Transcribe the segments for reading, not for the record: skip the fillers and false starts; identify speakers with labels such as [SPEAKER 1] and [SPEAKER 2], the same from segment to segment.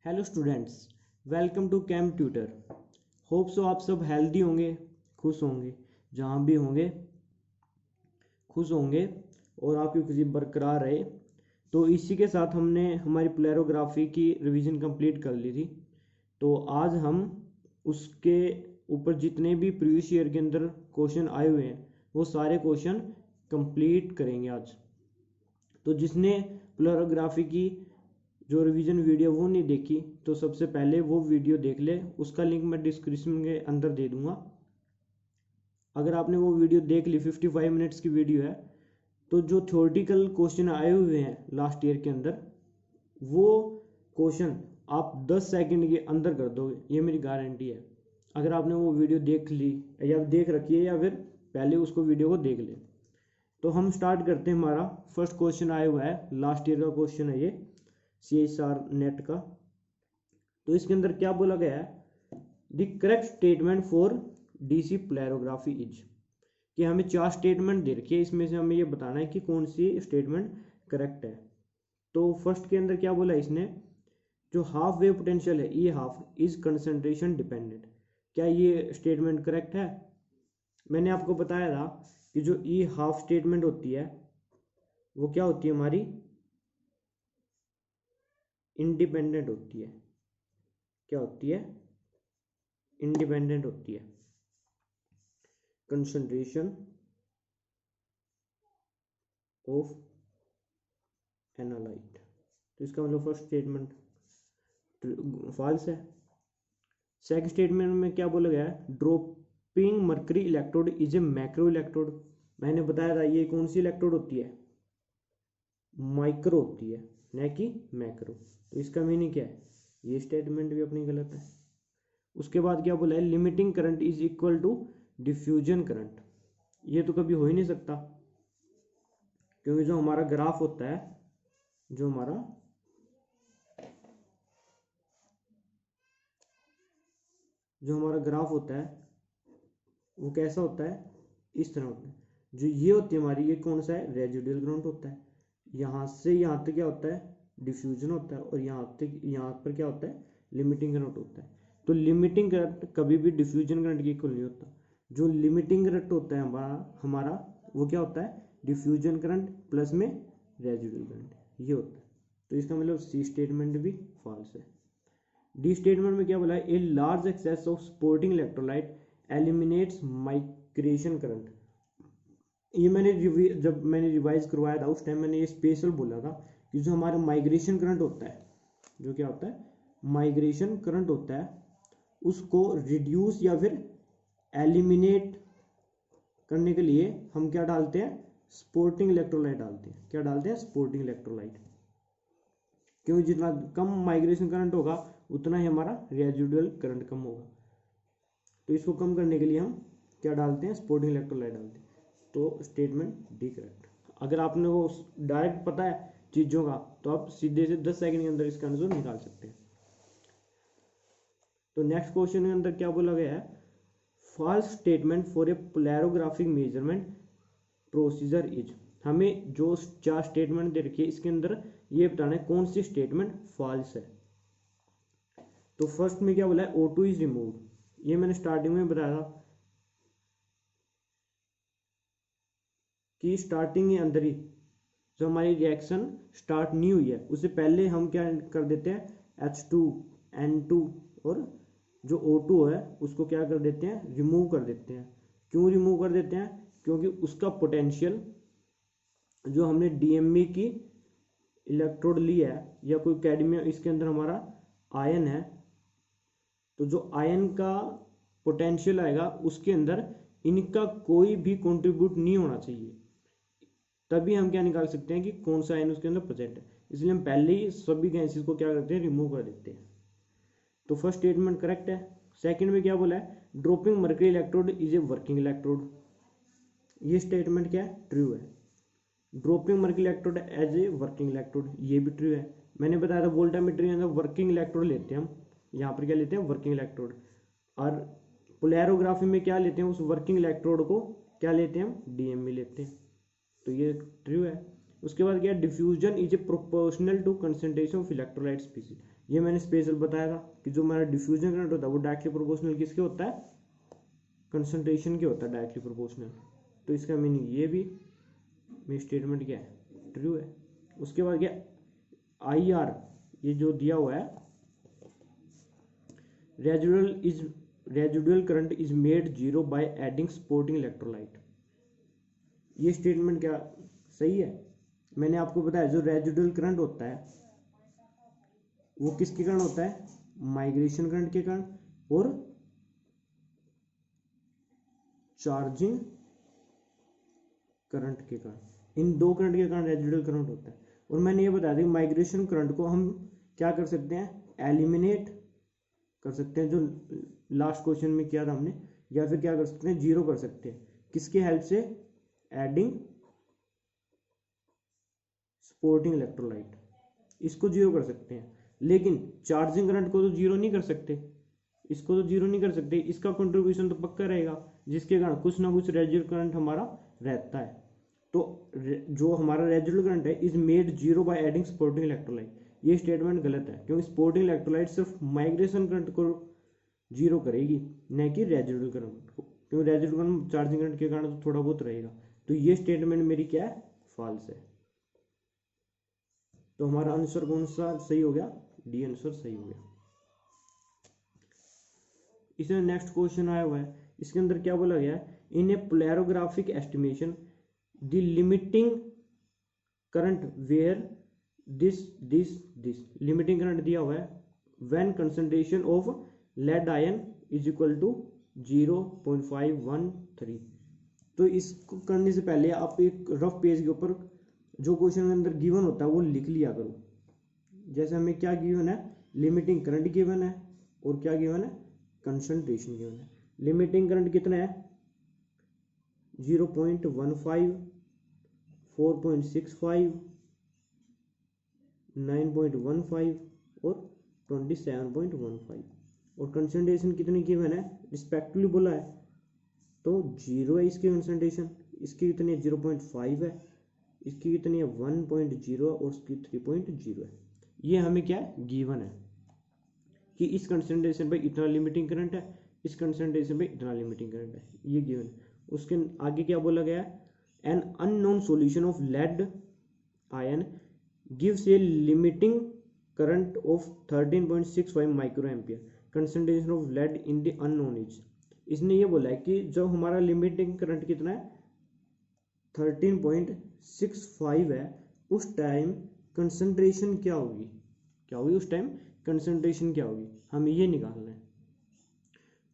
[SPEAKER 1] Hello students, welcome to Cam Tutor. Hope so आप सब healthy होंगे, खुश होंगे, जहाँ भी होंगे खुश होंगे और आपकी खुशी बरकरार रहे। तो इसी के साथ हमने हमारी प्लेरोग्राफी की रिवीजन कंप्लीट कर ली थी। तो आज हम उसके ऊपर जितने भी प्रीवियस ईयर के अंदर क्वेश्चन आए हुए हैं वो सारे क्वेश्चन कंप्लीट करेंगे आज। तो जिसने प्लेरोग्राफी की जो रिवीजन वीडियो वो नहीं देखी तो सबसे पहले वो वीडियो देख ले, उसका लिंक मैं डिस्क्रिप्शन के अंदर दे दूंगा। अगर आपने वो वीडियो देख ली, 55 मिनट्स की वीडियो है, तो जो थ्योरेटिकल क्वेश्चन आए हुए हैं लास्ट ईयर के अंदर वो क्वेश्चन आप 10 सेकंड के अंदर कर दोगे, ये मेरी गारंटी है। अगर आपने वो वीडियो देख ली या देख रखी है या फिर पहले उसको वीडियो को देख ले। तो हम स्टार्ट करते हैं। हमारा फर्स्ट क्वेश्चन आया हुआ है, लास्ट ईयर का क्वेश्चन है ये, CSR नेट का। तो इसके अंदर क्या बोला गया है, the correct statement for DC polarography is, कि हमें 4 स्टेटमेंट दे रखी है, इसमें से हमें ये बताना है कि कौन सी स्टेटमेंट करेक्ट है। तो फर्स्ट के अंदर क्या बोला इसने, जो हाफ वेव पोटेंशियल है E half is concentration dependent, क्या ये स्टेटमेंट करेक्ट है? मैंने आपको बताया था कि जो E हाफ स्टेटमेंट होती है वो क्या होती है, हमारी इंडिपेंडेंट होती है। क्या होती है? इंडिपेंडेंट होती है। कंसंट्रेशन ऑफ एनालाइट, तो इसका मतलब फर्स्ट स्टेटमेंट फॉल्स है। सेकंड स्टेटमेंट में क्या बोला गया है, dropping mercury electrode is A macro electrode. मैंने बताया था ये कौन सी इलेक्ट्रोड होती है, माइक्रो होती है, न कि मैक्रो। तो इसका मीनिंग क्या है, ये स्टेटमेंट भी अपनी गलत है। उसके बाद क्या बोला है, limiting current is equal to diffusion current. ये तो कभी हो ही नहीं सकता, क्योंकि जो हमारा ग्राफ होता है, जो हमारा ग्राफ होता है वो कैसा होता है, इस तरह होता है। जो ये होती है हमारी, ये कौन सा है, रेजिडुअल करंट होता है। यहाँ से यहाँ तक क्या होता है, डिफ्यूजन होता है, और यहाँ तक यहाँ पर क्या होता है, लिमिटिंग करंट होता है। तो लिमिटिंग करंट कभी भी डिफ्यूजन करंट के इक्वल नहीं होता। जो लिमिटिंग करंट होता है हमारा वो क्या होता है, डिफ्यूजन करंट प्लस में रेजिडुअल करंट, ये होता है। तो इसका मतलब सी स्टेटमेंट भी फॉल्स है। डी स्टेटमेंट में क्या बोला है, a large access of sporting electrolyte eliminates migration current. ये जब मैंने रिवाइज करवाया था उस टाइम मैंने ये स्पेशल बोला था कि जो हमारा माइग्रेशन करंट होता है, जो क्या होता है, माइग्रेशन करंट होता है, उसको रिड्यूस या फिर एलिमिनेट करने के लिए हम क्या डालते हैं, स्पोर्टिंग इलेक्ट्रोलाइट डालते हैं। क्या डालते हैं, स्पोर्टिंग इलेक्ट्रोलाइट। क्योंकि जितना कम माइग्रेशन करंट होगा उतना ही हमारा रेजिडुअल करंट कम होगा। तो इसको कम करने के लिए हम क्या डालते हैं, स्पोर्टिंग इलेक्ट्रोलाइट डालते हैं। तो स्टेटमेंट डी करेक्ट। अगर आपने वो डायरेक्ट पता है चीज़ों का तो आप सीधे से 10 सेकंड के अंदर इसका आंसर निकाल सकते हैं। तो नेक्स्ट क्वेश्चन के अंदर क्या बोला गया है, false statement for a polarographic measurement procedure is. हमें जो 4 स्टेटमेंट दे रखी है इसके अंदर ये बताना है कौन सी स्टेटमेंट फॉल्स है। तो फर्स्ट में क्या बोला है, O2 इज रिमूव्ड। ये मैंने स्टार्टिंग में बताया था कि स्टार्टिंग के अंदर ही जो हमारी रिएक्शन स्टार्ट नहीं हुई है उससे पहले हम क्या कर देते हैं, H2 N2 और जो O2 है उसको क्या कर देते हैं, रिमूव कर देते हैं। क्यों रिमूव कर देते हैं, क्योंकि उसका पोटेंशियल जो हमने DME की इलेक्ट्रोड ली है या कोई कैडमियम, इसके अंदर हमारा आयन है, तो जो आयन का पोटेंशियल आएगा उसके अंदर इनका कोई भी कंट्रीब्यूट नहीं होना चाहिए, तभी हम क्या निकाल सकते हैं कि कौन सा आयन उसके अंदर प्रेजेंट है। इसलिए हम पहले ही सभी गैसेस को क्या करते हैं, रिमूव कर देते हैं। तो फर्स्ट स्टेटमेंट करेक्ट है। सेकंड में क्या बोला है, dropping mercury electrode is a working electrode. ये स्टेटमेंट क्या है, ट्रू है। Dropping mercury electrode as a working electrode, ये भी ट्रू है। मैंने बताया था वोल्टामीटर के अंदर वर्किंग इलेक्ट्रोड लेते हैं हम, यहाँ पर क्या लेते हैं, वर्किंग इलेक्ट्रोड। और पोलैरोग्राफी में क्या लेते हैं, उस वर्किंग इलेक्ट्रोड को क्या लेते हैं हम, DME लेते हैं। तो ये ट्रू है। उसके बाद क्या, diffusion is a proportional to concentration of electrolyte species. ये मैंने स्पेशल बताया था कि जो हमारा डिफ्यूजन करंट होता है वो डायरेक्टली प्रोपोर्शनल किसके होता है, कंसंट्रेशन के होता है, डायरेक्टली प्रोपोर्शनल। तो इसका मीनिंग ये भी मेरी स्टेटमेंट क्या है, ट्रू है। उसके बाद क्या, आई आर, ये जो दिया हुआ है, residual current is made zero by adding supporting electrolyte. ये स्टेटमेंट क्या सही है। मैंने आपको बताया जो रेजिडुअल करंट होता है वो किसके कारण होता है, माइग्रेशन करंट के कारण और चार्जिंग करंट के कारण। इन दो करंट के कारण रेजिडुअल करंट होता है। और मैंने ये बताया था कि माइग्रेशन करंट को हम क्या कर सकते हैं, एलिमिनेट कर सकते हैं, जो लास्ट क्वेश्चन में किया था हमने, या फिर क्या कर सकते हैं, जीरो कर सकते हैं। किसके हेल्प से, एडिंग सपोर्टिंग इलेक्ट्रोलाइट, इसको जीरो कर सकते हैं। लेकिन चार्जिंग करंट को तो जीरो नहीं कर सकते, इसको तो जीरो नहीं कर सकते, इसका कंट्रीब्यूशन तो पक्का रहेगा, जिसके कारण कुछ ना कुछ रेजिडुअल करंट हमारा रहता है। तो जो हमारा रेजिडुअल करंट है is made zero by adding supporting electrolyte, ये स्टेटमेंट गलत है, क्योंकि सपोर्टिंग इलेक्ट्रोलाइट सिर्फ माइग्रेशन करंट को जीरो करेगी, न कि रेजिडुअल करंट को, क्योंकि रेजिडुअल करंट चार्जिंग करंट के कारण तो थोड़ा बहुत रहेगा। तो ये स्टेटमेंट मेरी क्या है, फॉल्स है। तो हमारा आंसर कौन सा सही हो गया, डी आंसर सही हो गया। इसमें नेक्स्ट क्वेश्चन आया हुआ है, इसके अंदर क्या बोला गया है, in a polarographic estimation the limiting current where this limiting current दिया हुआ है when concentration of lead ion is equal to 0.513। तो इसको करने से पहले आप एक रफ पेज के ऊपर जो क्वेश्चन के अंदर गिवन होता है वो लिख लिया करो। जैसे हमें क्या गिवन है, लिमिटिंग करंट गिवन है और क्या गिवन है, कंसंट्रेशन गिवन है। लिमिटिंग करंट कितना है, 0.15, 4.65, 9.15 और 27.15। और कंसंट्रेशन कितनी गिवन है, रिस्पेक्टिवली बोला है, तो 0 है इसकी कंसंट्रेशन, इसकी कितनी है 0.5 है, इसकी कितनी है 1.0 और उसकी 3.0 है। ये हमें क्या है, गिवन है कि इस कंसंट्रेशन पे इतना लिमिटिंग करंट है, इस कंसंट्रेशन पे इतना लिमिटिंग करंट है, ये गिवन है। उसके आगे क्या बोला गया है, an unknown solution of lead ion gives a limiting current of 13.65 micro ampere, concentration of lead in the unknown is. इसने ये बोला है कि जब हमारा लिमिटिंग करंट कितना है 13.65 है, उस टाइम कंसंट्रेशन क्या होगी, उस टाइम कंसंट्रेशन क्या होगी, हमें ये निकालना है।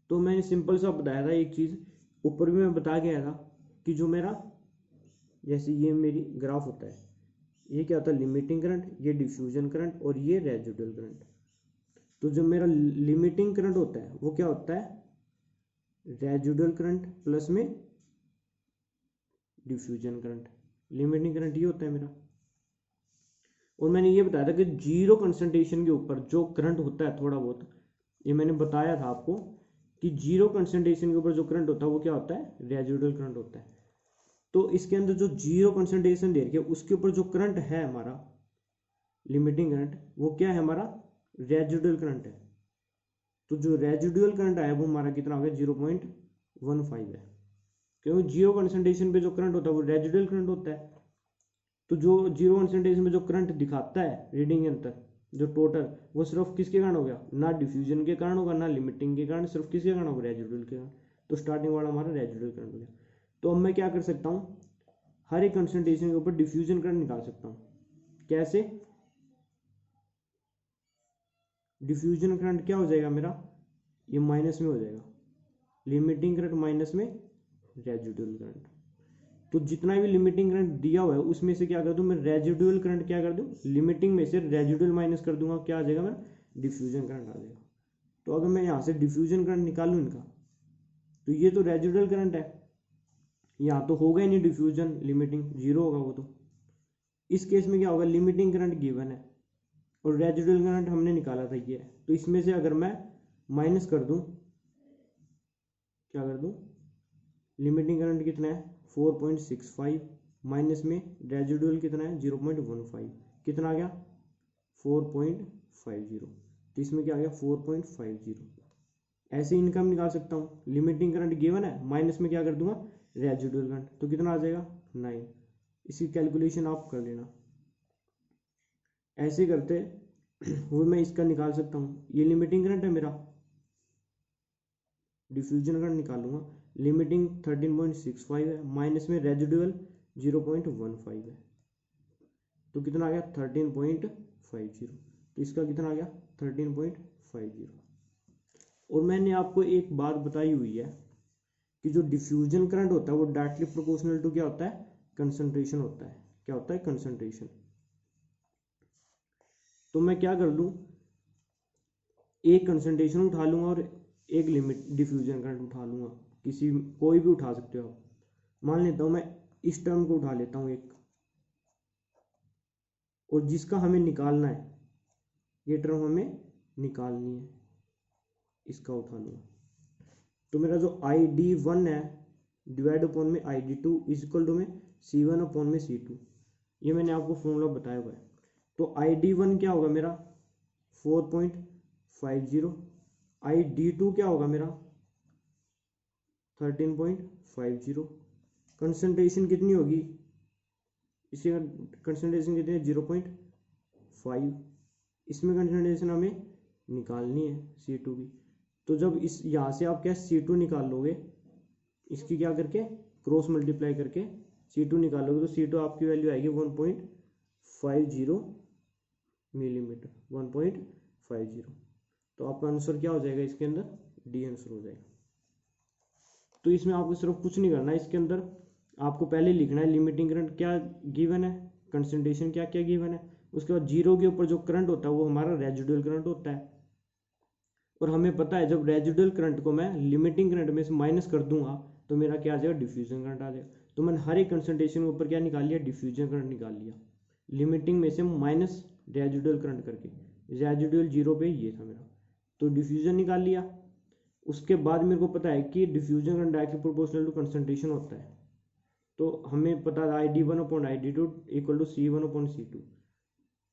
[SPEAKER 1] तो मैंने सिंपल सा बताया था एक चीज़, ऊपर भी मैं बता गया था कि जो मेरा, जैसे ये मेरी ग्राफ होता है, ये क्या होता है, लिमिटिंग करंट, ये डिफ्यूजन करंट और ये रेजिडुअल करंट। तो जो मेरा लिमिटिंग करंट होता है वो क्या होता है, रेजिडुअल करंट प्लस में डिफ्यूजन करंट। लिमिटिंग करंट ये होता है मेरा। और मैंने ये बताया था कि जीरो कंसंट्रेशन के ऊपर जो करंट होता है थोड़ा बहुत, ये मैंने बताया था आपको कि जीरो कंसंट्रेशन के ऊपर जो करंट होता है वो क्या होता है, रेजिडुअल करंट होता है। तो इसके अंदर जो जीरो कंसंट्रेशन दे रखी है उसके ऊपर जो करंट है हमारा लिमिटिंग करंट, वो क्या है हमारा, रेजिडुअल करंट है। तो जो रेजिडुअल करंट आया वो हमारा कितना हो गया, 0.15 है, क्योंकि जीरो कंसंट्रेशन पे जो करंट होता है वो रेजिडुअल करंट होता है। तो जो जीरो कंसंट्रेशन में जो करंट दिखाता है रीडिंग के अंदर जो टोटल, वो सिर्फ किसके कारण हो गया, ना डिफ्यूजन के कारण होगा ना लिमिटिंग के कारण, सिर्फ किसके कारण होगा, रेजिडुअल के कारण। तो स्टार्टिंग वाला हमारा रेजिडुअल करंट हो गया। तो अब मैं क्या कर सकता हूँ, हर एक कंसंट्रेशन के ऊपर डिफ्यूजन करंट निकाल सकता हूँ। कैसे, डिफ्यूजन करंट क्या हो जाएगा मेरा, ये माइनस में हो जाएगा, लिमिटिंग करंट माइनस में रेजिडुअल करंट। तो जितना भी लिमिटिंग करंट दिया हुआ है उसमें से क्या कर दूं मैं, रेजिडुअल करंट क्या कर दूं, लिमिटिंग में से रेजिडुअल माइनस कर दूंगा, क्या आ जाएगा मेरा, डिफ्यूजन करंट आ जाएगा। तो अगर मैं यहाँ से डिफ्यूजन करंट निकालूं इनका, तो ये तो रेजिडुअल करंट है, यहाँ तो होगा ही नहीं डिफ्यूजन, लिमिटिंग जीरो होगा वो। तो इस केस में क्या होगा, लिमिटिंग करंट गिवन है और रेजिडुअल करंट हमने निकाला था ये, तो इसमें से अगर मैं माइनस कर दूं, क्या कर दूं, लिमिटिंग करंट कितना है 4.65 माइनस में रेजिडुअल कितना है 0.15, कितना आ गया 4.50, तो इसमें क्या आ गया 4.50। ऐसे इनकम निकाल सकता हूँ, लिमिटिंग करंट गिवन है, माइनस में क्या कर दूंगा रेजिडुअल करंट, तो कितना आ जाएगा 9। इसकी कैलकुलेशन आप कर लेना। ऐसे करते हुए मैं इसका निकाल सकता हूँ, ये लिमिटिंग करंट है मेरा, डिफ्यूजन करंट निकालूंगा, लिमिटिंग 13.65 है, माइनस में रेजिडुअल 0.15 है, तो कितना आ गया 13.50, तो इसका कितना आ गया 13.50। और मैंने आपको एक बात बताई हुई है कि जो डिफ्यूजन करंट होता है वो डायरेक्टली प्रोपोर्शनल टू क्या होता है कंसंट्रेशन होता है। क्या होता है कंसंट्रेशन। तो मैं क्या कर लूँ, एक कंसंट्रेशन उठा लूंगा और एक लिमिट डिफ्यूजन करंट उठा लूंगा, किसी कोई भी उठा सकते हो आप। मान लेता हूँ मैं इस टर्म को उठा लेता हूँ एक, और जिसका हमें निकालना है, ये टर्म हमें निकालनी है, इसका उठा लूंगा, तो मेरा जो ID1 है डिवाइड अपॉन में ID2 इज इक्वल टू में C1 अपॉन में C2, ये मैंने आपको फॉर्मूला बताया हुआ है। तो ID1 क्या होगा मेरा 4.50, ID2 क्या होगा मेरा 13.50, कंसंट्रेशन कितनी होगी, इसी कंसंट्रेशन कितनी है 0.5, इसमें कंसंट्रेशन हमें निकालनी है C2 की। तो जब इस यहाँ से आप क्या C2 निकाल लोगे, इसकी क्या करके क्रॉस मल्टीप्लाई करके C2 निकालोगे, तो C2 आपकी वैल्यू आएगी 1.50 मिलीमीटर, 1.50। तो आपका आंसर क्या हो जाएगा इसके अंदर, डी आंसर हो जाएगा। तो इसमें आपको सिर्फ कुछ नहीं करना है, इसके अंदर आपको पहले लिखना है लिमिटिंग करंट क्या गिवन है, कंसंट्रेशन क्या क्या गिवन है, उसके बाद जीरो के ऊपर जो करंट होता है वो हमारा रेजिडुअल करंट होता है। और हमें पता है जब रेजिडुअल करंट को मैं लिमिटिंग करंट में से माइनस कर दूंगा तो मेरा क्या आ जाएगा डिफ्यूजन करंट आ जाएगा। तो मैंने हर एक कंसंट्रेशन के ऊपर क्या निकाल लिया, डिफ्यूजन करंट निकाल लिया, लिमिटिंग में से माइनस रेजिडुअल करंट करके, रेजिडुअल जीरो पे ये था मेरा, तो डिफ्यूजन निकाल लिया। उसके बाद मेरे को पता है कि diffusion current directly proportional to concentration होता है, तो हमें पता है ID1 upon ID2 equal to C1 upon C2।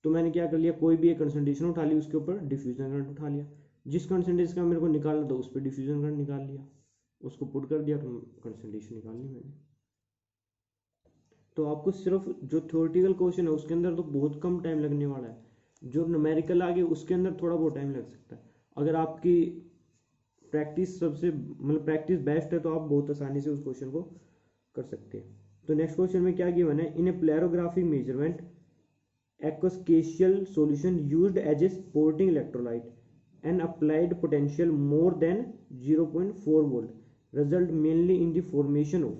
[SPEAKER 1] तो मैंने क्या कर लिया, कोई भी एक कंसंट्रेशन उठा ली, उसके ऊपर डिफ्यूजन करंट उठा लिया, जिस कंसंट्रेशन का मेरे को निकालना था उस पर डिफ्यूजन करंट निकाल लिया, उसको पुट कर दिया, कंसंट्रेशन निकाल ली मैंने। तो आपको सिर्फ जो थ्योरेटिकल क्वेश्चन है उसके अंदर तो बहुत कम टाइम लगने वाला है, जो न्यूमेरिकल आगे उसके अंदर थोड़ा बहुत टाइम लग सकता है। अगर आपकी प्रैक्टिस सबसे मतलब प्रैक्टिस बेस्ट है तो आप बहुत आसानी से उस क्वेश्चन को कर सकते हैं। तो नेक्स्ट क्वेश्चन में क्या गिवन है, in A polarographic measurement aquascatial solution used as a supporting electrolyte and applied potential more than 0.4 volt result mainly in the formation of।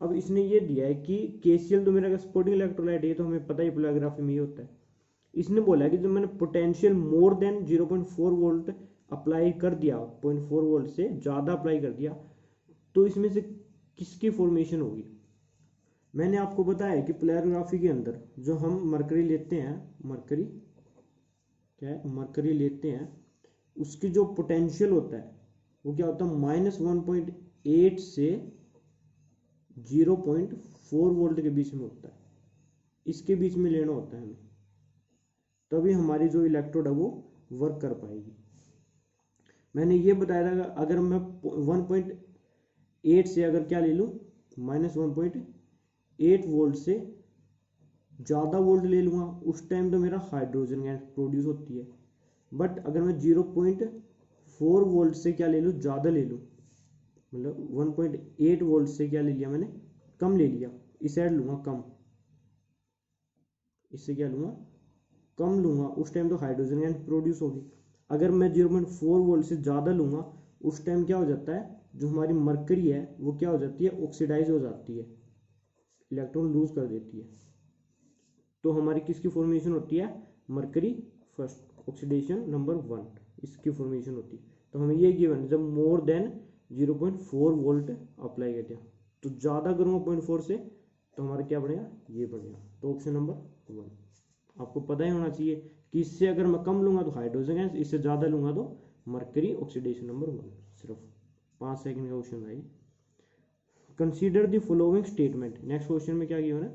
[SPEAKER 1] अब इसने ये दिया है कि केसीएल तो मेरा सपोर्टिंग इलेक्ट्रोलाइट है, ये तो हमें पता ही प्लेग्राफी में ही होता है। इसने बोला है कि जब मैंने potential more than 0.4 volt apply कर दिया, 0.4 वोल्ट से ज़्यादा अप्लाई कर दिया, तो इसमें से किसकी फॉर्मेशन होगी। मैंने आपको बताया कि प्लेरोग्राफी के अंदर जो हम मरकरी लेते हैं, मरकरी क्या है, मरकरी लेते हैं, उसकी जो पोटेंशियल होता है वो क्या होता है -1.8 से 0.4 वोल्ट के बीच में होता है, इसके बीच में लेना होता है हमें, तभी हमारी जो इलेक्ट्रोड है वो वर्क कर पाएगी। मैंने ये बताया था अगर मैं 1.8 से अगर क्या ले लूँ -1.8 वोल्ट से ज़्यादा वोल्ट ले लूँगा, उस टाइम तो मेरा हाइड्रोजन गैस प्रोड्यूस होती है। बट अगर मैं 0.4 वोल्ट से क्या ले लूँ, ज़्यादा ले लूँ, मतलब 1.8 वोल्ट से क्या ले लिया मैंने, कम ले लिया, इस साइड लूँगा कम, इससे क्या लूँगा कम लूँगा, उस टाइम तो हाइड्रोजन गैस प्रोड्यूस होगी। अगर मैं 0.4 वोल्ट से ज़्यादा लूँगा उस टाइम क्या हो जाता है, जो हमारी मरकरी है वो क्या हो जाती है, ऑक्सीडाइज हो जाती है, इलेक्ट्रॉन लूज कर देती है। तो हमारी किसकी फॉर्मेशन होती है, मरकरी फर्स्ट ऑक्सीडेशन नंबर 1, इसकी फॉर्मेशन होती है। तो हमें ये गिवन जब मोर देन 0.4 वोल्ट अप्लाई कर दिया, तो ज़्यादा करूँगा 0.4 से तो हमारा क्या बढ़ेगा, ये बढ़ेगा। तो ऑप्शन नंबर 1 आपको पता ही होना चाहिए कि इससे अगर मैं कम लूँगा तो हाइड्रोजन गैस, इससे ज़्यादा लूँगा तो मरकरी ऑक्सीडेशन नंबर 1। सिर्फ 5 सेकंड का क्वेश्चन भाई। Consider the following statement, next question में क्या किया ना,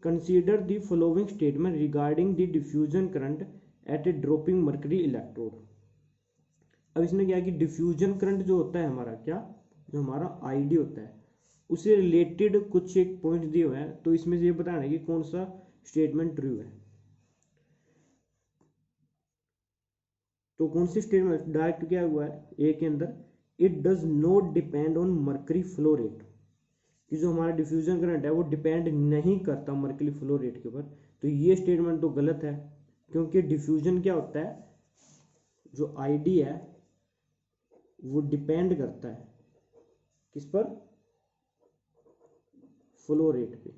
[SPEAKER 1] consider the following statement regarding the diffusion current eight A dropping mercury electrode. अब इसने क्या कि डिफ्यूजन करंट जो होता है हमारा, क्या जो हमारा आईडी होता है उससे रिलेटेड कुछ एक पॉइंट दिए हुए हैं, तो इसमें से ये बताना है कि कौन सा स्टेटमेंट ट्रू है। तो कौन सी स्टेटमेंट डायरेक्ट क्या हुआ है ए के अंदर, it does not depend on mercury flow rate, कि जो हमारा डिफ्यूजन करंट है वो डिपेंड नहीं करता मर्करी फ्लो रेट के ऊपर। तो ये स्टेटमेंट तो गलत है, क्योंकि डिफ्यूजन क्या होता है, जो आईडी है वो डिपेंड करता है किस पर, फ्लो रेट पे।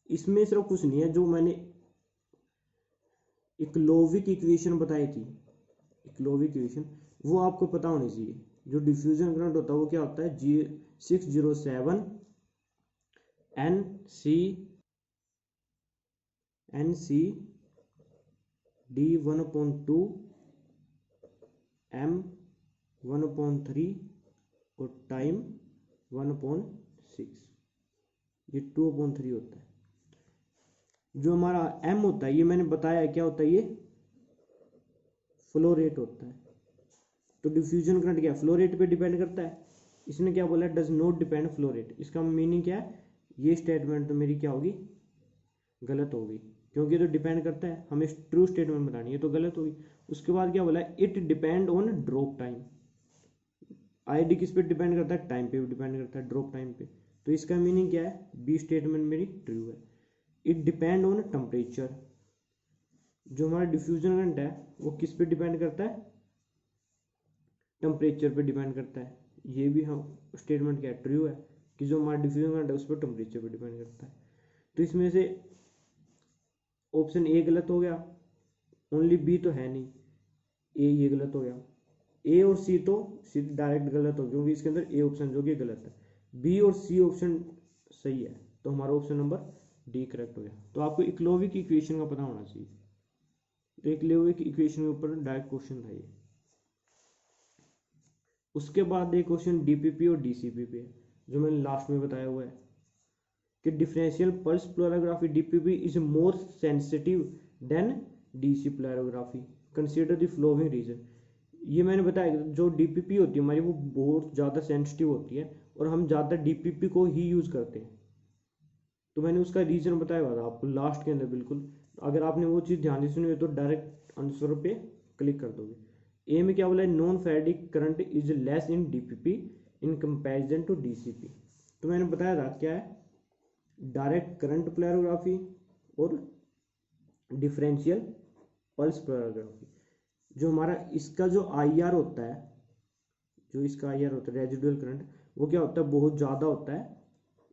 [SPEAKER 1] इसमें सिर्फ कुछ नहीं है, जो मैंने इकोलॉविक इक्वेशन बताई थी, इकोलॉविक इक्वेशन वो आपको पता होनी चाहिए। जो डिफ्यूजन करंट होता है वो क्या होता है, G607 NC D1/2 M1/3 और टाइम 1/6, ये 2/3 होता है। जो हमारा M होता है ये मैंने बताया क्या होता है, ये फ्लो रेट होता है। तो डिफ्यूजन करंट क्या फ्लो रेट पे डिपेंड करता है, इसने क्या बोला, does not depend flow rate. इसका मीनिंग क्या है, ये स्टेटमेंट तो मेरी क्या होगी, गलत होगी, क्योंकि तो डिपेंड करता है, हमें ट्रू स्टेटमेंट बतानी है, तो गलत होगी। उसके बाद क्या बोला, it depend on drop time. ID किस पे डिपेंड करता है, टाइम पे भी डिपेंड करता है, ड्रॉप टाइम पे। तो इसका मीनिंग क्या है, बी स्टेटमेंट मेरी ट्रू है। इट डिपेंड ऑन टेम्परेचर, जो हमारा डिफ्यूजन करंट है वो किस पे डिपेंड करता है, टेम्परेचर पे डिपेंड करता है। ये भी हम स्टेटमेंट क्या ट्रू है, कि जो हमारा डिफ्यूजन करंट है उस पर टेम्परेचर पे डिपेंड करता है। तो इसमें से ऑप्शन ए गलत हो गया, ओनली बी तो है नहीं, ए ये गलत हो गया। ए और सी तो सीधे डायरेक्ट गलत हो, क्योंकि इसके अंदर ए ऑप्शन जो कि गलत है। बी और सी ऑप्शन सही है, तो हमारा ऑप्शन नंबर डी करेक्ट हो गया। तो आपको इकोलॉविक इक्वेशन का पता होना चाहिए। तो इकोलॉविक इक्वेशन के ऊपर डायरेक्ट क्वेश्चन था ये। उसके बाद एक क्वेश्चन डीपीपी और डीसीपी पे, जो मैंने लास्ट में बताया हुआ है कि differential pulse polarography DPP is more sensitive than DC polarography, consider the following reason. ये मैंने बताया जो डीपीपी होती है हमारी वो बहुत ज़्यादा सेंसिटिव होती है, और हम ज़्यादा डीपीपी को ही यूज़ करते हैं। तो मैंने उसका रीज़न बताया हुआ था आपको लास्ट के अंदर, बिल्कुल अगर आपने वो चीज़ ध्यान से सुनी हो तो डायरेक्ट आंसर पे क्लिक कर दोगे। ए में क्या बोला है, non faradaic current is less in DPP in comparison to DCP. तो मैंने बताया था क्या है, डायरेक्ट करंट पोलैरिग्राफी और डिफरेंशियल पल्स पोलैरिग्राफी। जो हमारा इसका जो आईआर होता है, जो इसका आईआर होता है रेजिडुअल करंट, वो क्या होता है, बहुत ज़्यादा होता है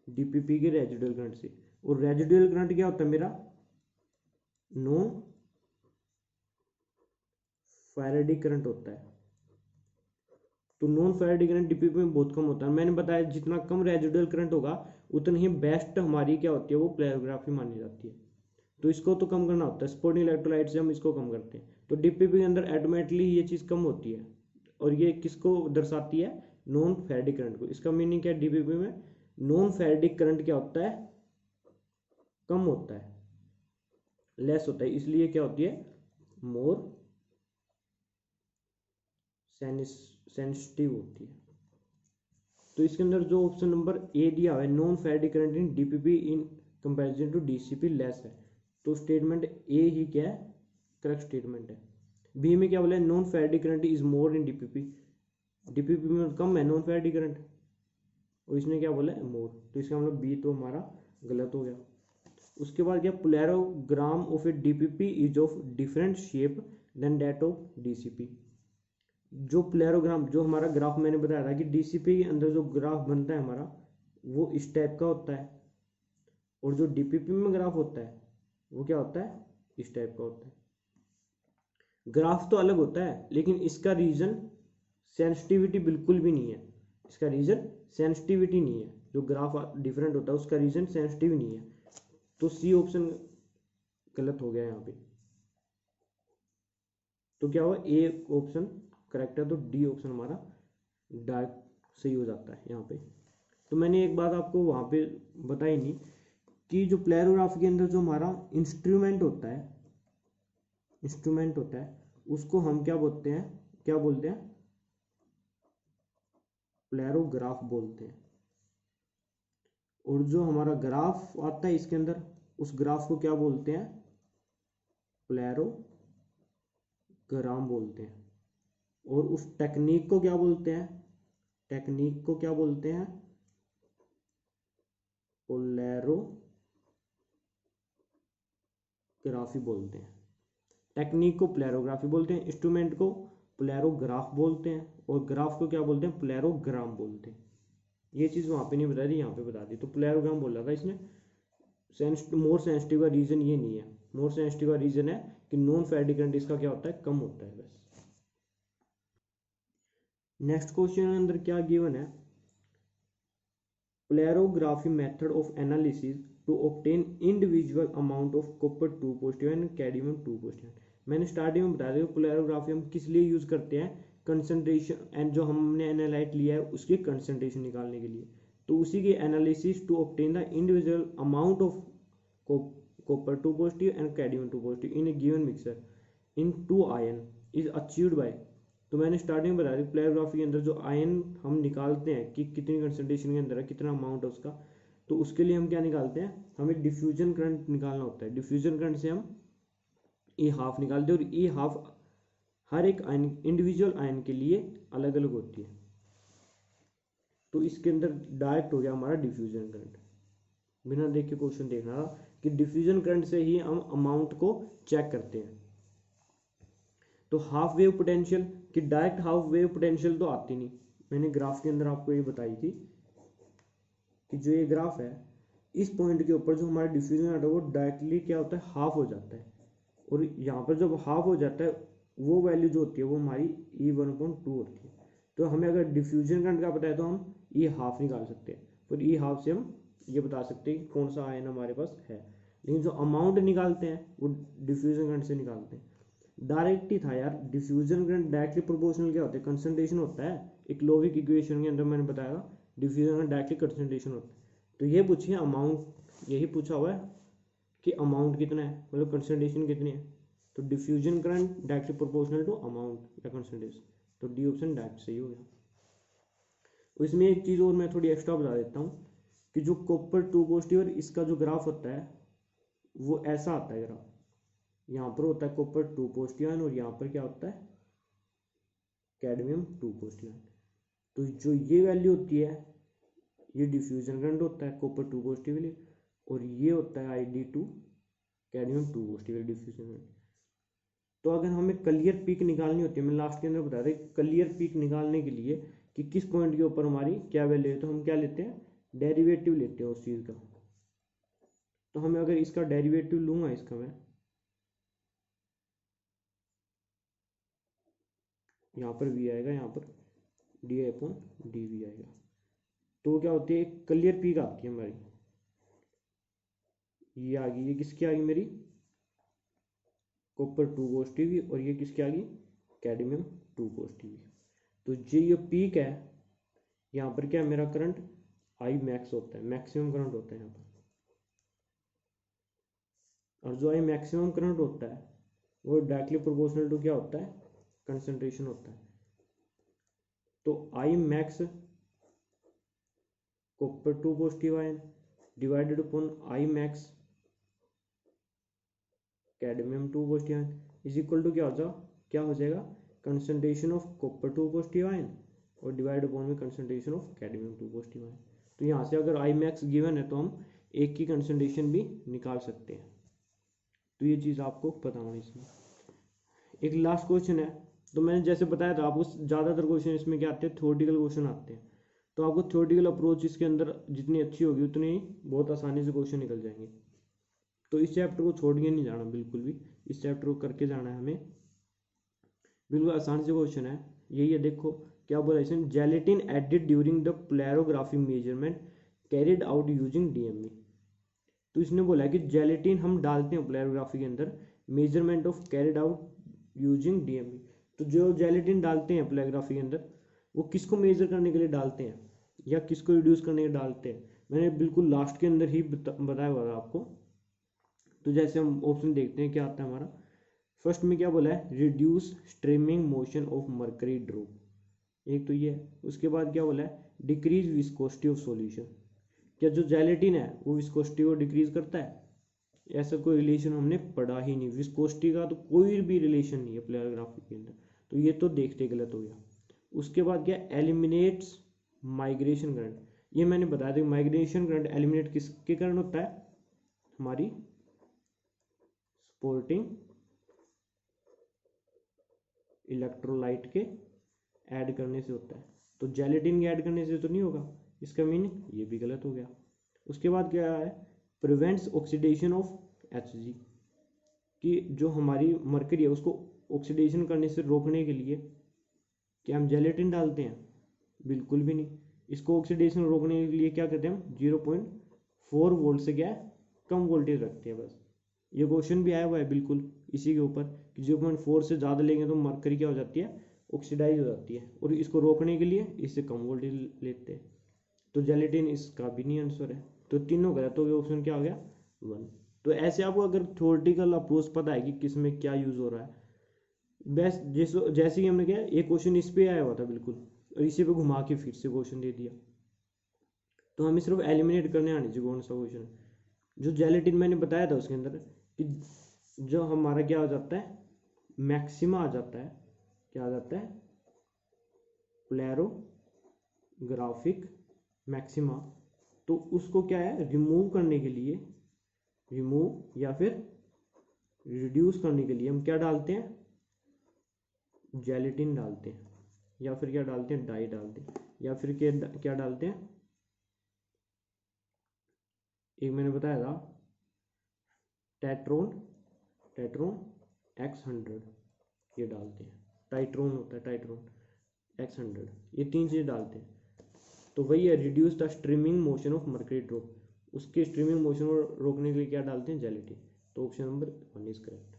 [SPEAKER 1] डीपीपी के रेजिडुअल करंट से। और रेजिडुअल करंट क्या होता है मेरा, नॉन फैराडिक करंट होता है। तो नॉन फैराडिक करंट डीपीपी में बहुत कम होता है। मैंने बताया जितना कम रेजिडुअल करंट होगा उतनी ही बेस्ट हमारी क्या होती है, वो पोलैरिग्राफी मानी जाती है। तो इसको तो कम करना होता है, स्पोर्टिंग इलेक्ट्रोलाइट से हम इसको कम करते हैं। तो डीपीपी के अंदर ऑटोमेटिकली ये चीज़ कम होती है, और ये किसको दर्शाती है, नॉन फैराडिक करंट को। इसका मीनिंग क्या है, डीपीपी में नॉन फैराडिक करंट क्या होता है, कम होता है, लेस होता है, इसलिए क्या होती है, मोर सेंसिटिव होती है। तो इसके अंदर जो ऑप्शन नंबर ए दिया हुआ है, non फैराडिक current in DPP in comparison to DCP less है, तो स्टेटमेंट ए ही क्या है, करेक्ट स्टेटमेंट है। बी में क्या बोला है, non फैराडिक current is more in DPP, DPP में कम है नॉन फैराडिक करंट, और इसने क्या बोला है, मोर। तो इसका मतलब बी तो हमारा गलत हो गया। उसके बाद क्या, polarogram of a DPP is of different shape than that of DCP. जो पोलैरोग्राम, जो हमारा ग्राफ मैंने बताया था कि डीसीपी के अंदर जो ग्राफ बनता है हमारा वो इस टाइप का होता है, और जो डीपीपी में ग्राफ होता है वो क्या होता है, इस टाइप का होता है। ग्राफ तो अलग होता है, लेकिन इसका रीजन सेंसिटिविटी बिल्कुल भी नहीं है, इसका रीजन सेंसिटिविटी नहीं है। जो ग्राफ डिफरेंट होता है उसका रीजन सेंसिटिव नहीं है। तो सी ऑप्शन गलत हो गया यहाँ पे। तो क्या हुआ, ए ऑप्शन करेक्ट है, तो डी ऑप्शन हमारा डायरेक्ट सही हो जाता है यहाँ पे। तो मैंने एक बात आपको वहाँ पे बताई नहीं कि जो प्लेरोग्राफी के अंदर जो हमारा इंस्ट्रूमेंट होता है उसको हम क्या बोलते हैं प्लेरोग्राफ बोलते हैं। और जो हमारा ग्राफ आता है इसके अंदर, उस ग्राफ को क्या बोलते हैं, प्लेरोग्राम बोलते हैं। और उस टेक्निक को क्या बोलते हैं, प्लेरोग्राफी बोलते हैं। टेक्निक को प्लेरोग्राफी बोलते हैं, इंस्ट्रूमेंट को प्लेरोग्राफ बोलते हैं, और ग्राफ को क्या बोलते हैं, प्लेरोग्राम बोलते हैं। ये चीज़ वहाँ पे नहीं बता दी, यहाँ पे बता दी। तो प्लेरोग्राम बोला था इसने। मोर सेंसिटिव का रीजन ये नहीं है, मोर सेंसिटिव का रीजन है कि नॉन फेरिटिक करंट इसका क्या होता है, कम होता है बस। नेक्स्ट क्वेश्चन के अंदर क्या गिवन है, polarography method of analysis to obtain individual amount of copper 2 positive and cadmium 2 positive. मैंने स्टार्टिंग में बताया था प्लेरोग्राफी हम किस लिए यूज करते हैं, कंसंट्रेशन एंड जो हमने एनालाइट लिया है उसकी कंसंट्रेशन निकालने के लिए। तो उसी के analysis to obtain the individual amount of copper 2 positive and cadmium 2 positive in a given mixer in 2 ion is achieved by. तो मैंने स्टार्टिंग में बताया प्लेरोग्राफी के अंदर जो आयन हम निकालते हैं कि कितनी कंसंट्रेशन के अंदर है, कितना अमाउंट है उसका, तो उसके लिए हम क्या निकालते हैं, हमें डिफ्यूजन करंट निकालना होता है। डिफ्यूजन करंट से हम ई हाफ निकालते हैं, और ई हाफ हर एक आयन इंडिविजुअल आयन के लिए अलग अलग होती है। तो इसके अंदर डायरेक्ट हो गया हमारा डिफ्यूजन करंट। बिना देख के क्वेश्चन देखना था कि डिफ्यूजन करंट से ही हम अमाउंट को चेक करते हैं। तो हाफ वेव पोटेंशियल कि डायरेक्ट हाफ वेव पोटेंशियल तो आती नहीं, मैंने ग्राफ के अंदर आपको ये बताई थी कि जो ये ग्राफ है इस पॉइंट के ऊपर जो हमारा डिफ्यूजन है वो डायरेक्टली क्या होता है, हाफ हो जाता है। और यहाँ पर जब हाफ हो जाता है वो वैल्यू जो होती है वो हमारी E1/2 होती है। तो हमें अगर डिफ्यूजन करंट का पता है तो हम ई हाफ निकाल सकते हैं, फिर ई हाफ से हम ये बता सकते हैं कि कौन सा आयन हमारे पास है। लेकिन जो अमाउंट निकालते हैं वो डिफ्यूजन करंट से निकालते हैं। डायरेक्ट ही था यार, डिफ्यूजन करंट डायरेक्टली प्रोपोर्शनल क्या होता है, कंसंट्रेशन होता है। एक लोविक इक्वेशन के अंदर मैंने बताया डिफ्यूजन करंट डायरेक्टली कंसंट्रेशन होता है। तो ये पूछिए अमाउंट, यही पूछा हुआ है कि अमाउंट कितना है, मतलब कंसंट्रेशन कितनी है। तो diffusion current directly proportional to amount या कंसंट्रेशन, तो डी ऑप्शन डायरेक्ट सही हो गया। तो इसमें एक चीज़ और मैं थोड़ी एक्स्ट्रा बता देता हूँ कि जो कॉपर 2 पॉजिटिव और इसका जो ग्राफ होता है वो ऐसा आता है ग्राफ। यहाँ पर होता है कॉपर 2 पॉजिटिव आयन और यहाँ पर क्या होता है, कैडमियम 2 पॉजिटिव आयन। तो जो ये वैल्यू होती है ये डिफ्यूजन करंट होता है कॉपर 2 पॉजिटिव के लिए, और ये होता है ID2 cadmium 2 positive diffusion current. तो अगर हमें क्लियर पीक निकालनी होती है, मैं लास्ट के अंदर बता रहा क्लियर पीक निकालने के लिए कि किस पॉइंट के ऊपर हमारी क्या वैल्यू है, तो हम क्या लेते हैं, डेरिवेटिव लेते हैं उस चीज़ का। तो हमें अगर इसका डेरिवेटिव लूंगा, इसका मैं यहाँ पर v आएगा, यहाँ पर di/dv आएगा। तो क्या होती है, क्लियर पीक आती है हमारी, ये आ गई, ये किसकी आ गई मेरी, कॉपर 2 पॉजिटिव, और ये किसकी आ गई, कैडमियम 2 पॉजिटिव। तो ये पीक है, यहाँ पर क्या है मेरा करंट I मैक्स होता है, मैक्सिमम करंट होता है यहाँ पर। और जो I मैक्सिमम करंट होता है वो डायरेक्टली प्रोपोर्शनल टू क्या होता है, कंसंट्रेशन होता है। तो I max copper 2 positive ion divided upon I max cadmium 2 positive ion is equal to क्या हो जाएगा, concentration of copper 2 positive ion और डिवाइड अपॉन में concentration of cadmium 2 positive ion. तो यहाँ से अगर I मैक्स गिवन है तो हम एक की कंसंट्रेशन भी निकाल सकते हैं। तो ये चीज़ आपको पता होनी चाहिए। एक लास्ट क्वेश्चन है, तो मैंने जैसे बताया था आपको ज़्यादातर क्वेश्चन इसमें क्या आते हैं, थ्योरेटिकल क्वेश्चन आते हैं। तो आपको थ्योरेटिकल अप्रोच इसके अंदर जितनी अच्छी होगी उतनी बहुत आसानी से क्वेश्चन निकल जाएंगे। तो इस चैप्टर को छोड़ के नहीं जाना बिल्कुल भी, इस चैप्टर को करके जाना है हमें। बिल्कुल आसान से क्वेश्चन है, यही है। देखो क्या बोला इसमें, gelatin added during the polarography measurement carried out using DME। तो इसने बोला है कि जेलेटिन हम डालते हैं प्लेरोग्राफी के अंदर, measurement of carried out using DME। तो जो जेलेटिन डालते हैं प्लेरोग्राफी के अंदर वो किसको मेजर करने के लिए डालते हैं, या किसको रिड्यूस करने के डालते हैं, मैंने बिल्कुल लास्ट के अंदर ही बताया हुआ था आपको। तो जैसे हम ऑप्शन देखते हैं क्या आता है हमारा। फर्स्ट में क्या बोला है, reduce streaming motion of mercury drop, एक तो ये है। उसके बाद क्या बोला है, डिक्रीज विस्कोसिटी ऑफ सॉल्यूशन। क्या जो जेलेटिन है वो विस्कोसिटी को डिक्रीज करता है? ऐसा कोई रिलेशन हमने पढ़ा ही नहीं, विस्कोसिटी का तो कोई भी रिलेशन नहीं है प्लेरोग्राफी के अंदर, तो ये तो देखते गलत हो गया। उसके बाद क्या, एलिमिनेट्स माइग्रेशन करंट, ये मैंने बताया था माइग्रेशन करंट एलिमिनेट किसके कारण होता है, हमारी सपोर्टिंग इलेक्ट्रोलाइट के ऐड करने से होता है, तो जेलेटिन के ऐड करने से तो नहीं होगा, इसका मीनिंग ये भी गलत हो गया। उसके बाद क्या है, प्रिवेंट्स ऑक्सीडेशन ऑफ Hg, कि जो हमारी मरकरी है उसको ऑक्सीडेशन करने से रोकने के लिए क्या हम जेलेटिन डालते हैं? बिल्कुल भी नहीं। इसको ऑक्सीडेशन रोकने के लिए क्या करते हैं हम, 0.4 वोल्ट से क्या है, कम वोल्टेज रखते हैं बस। ये क्वेश्चन भी आया हुआ है बिल्कुल इसी के ऊपर कि 0.4 से ज़्यादा लेंगे तो मरकरी क्या हो जाती है, ऑक्सीडाइज हो जाती है, और इसको रोकने के लिए इससे कम वोल्टेज लेते हैं। तो जेलेटिन इसका भी नहीं आंसर है, तो तीनों गलत हो गए, ऑप्शन क्या हो गया 1। तो ऐसे आपको अगर थ्योरेटिकल अप्रोच पता है कि किस में क्या यूज़ हो रहा है, बस जैसे ही हमने क्या, एक क्वेश्चन इस पे आया हुआ था बिल्कुल, और इसी पे घुमा के फिर से क्वेश्चन दे दिया। तो हमें सिर्फ एलिमिनेट करने आनी चाहिए कौन सा क्वेश्चन है। जो जेलेटिन मैंने बताया था उसके अंदर कि जो हमारा क्या हो जाता है, मैक्सिमा आ जाता है, क्या आ जाता है, प्लेरोग्राफिक मैक्सिमा। तो उसको क्या है, रिमूव करने के लिए, रिमूव या फिर रिड्यूस करने के लिए हम क्या डालते हैं, जेलेटिन डालते हैं, या फिर क्या डालते हैं, डाई डालते हैं, या फिर क्या डालते हैं, एक मैंने बताया था टेट्रोन, टेट्रोन X100 ये डालते हैं, टाइट्रोन होता है, टाइट्रोन X100, ये 3 चीज़ डालते हैं। तो वही है, reduce the streaming motion of mercury drop, उसके स्ट्रीमिंग मोशन को रोकने के लिए क्या डालते हैं, जेलेटिन। तो ऑप्शन नंबर 1 इज करेक्ट।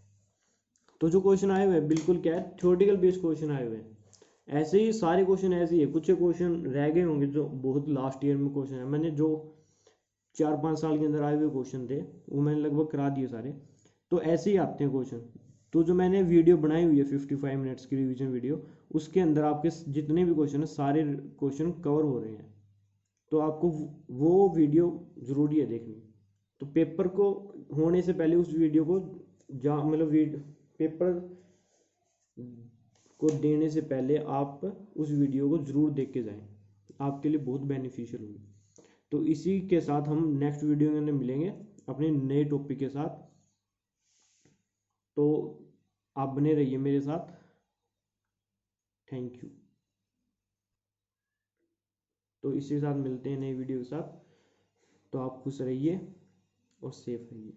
[SPEAKER 1] तो जो क्वेश्चन आए हुए हैं बिल्कुल क्या है, थ्योरेटिकल बेस्ड क्वेश्चन आए हुए हैं। ऐसे ही सारे क्वेश्चन ऐसे ही है, कुछ क्वेश्चन रह गए होंगे जो बहुत लास्ट ईयर में क्वेश्चन है, मैंने जो 4-5 साल के अंदर आए हुए क्वेश्चन थे वो मैंने लगभग करा दिए सारे। तो ऐसे ही आते हैं क्वेश्चन। तो जो मैंने वीडियो बनाई हुई है 55 मिनट्स की रिवीजन वीडियो, उसके अंदर आपके जितने भी क्वेश्चन है सारे क्वेश्चन कवर हो रहे हैं, तो आपको वो वीडियो ज़रूरी है देखनी। तो पेपर को होने से पहले उस वीडियो को मतलब पेपर को देने से पहले आप उस वीडियो को ज़रूर देख के जाएं, आपके लिए बहुत बेनिफिशियल होगी। तो इसी के साथ हम नेक्स्ट वीडियो के अंदर मिलेंगे अपने नए टॉपिक के साथ। तो आप बने रहिए मेरे साथ। Thank you. तो इसी के साथ मिलते हैं नई वीडियो के साथ। तो आप खुश रहिए और सेफ रहिए।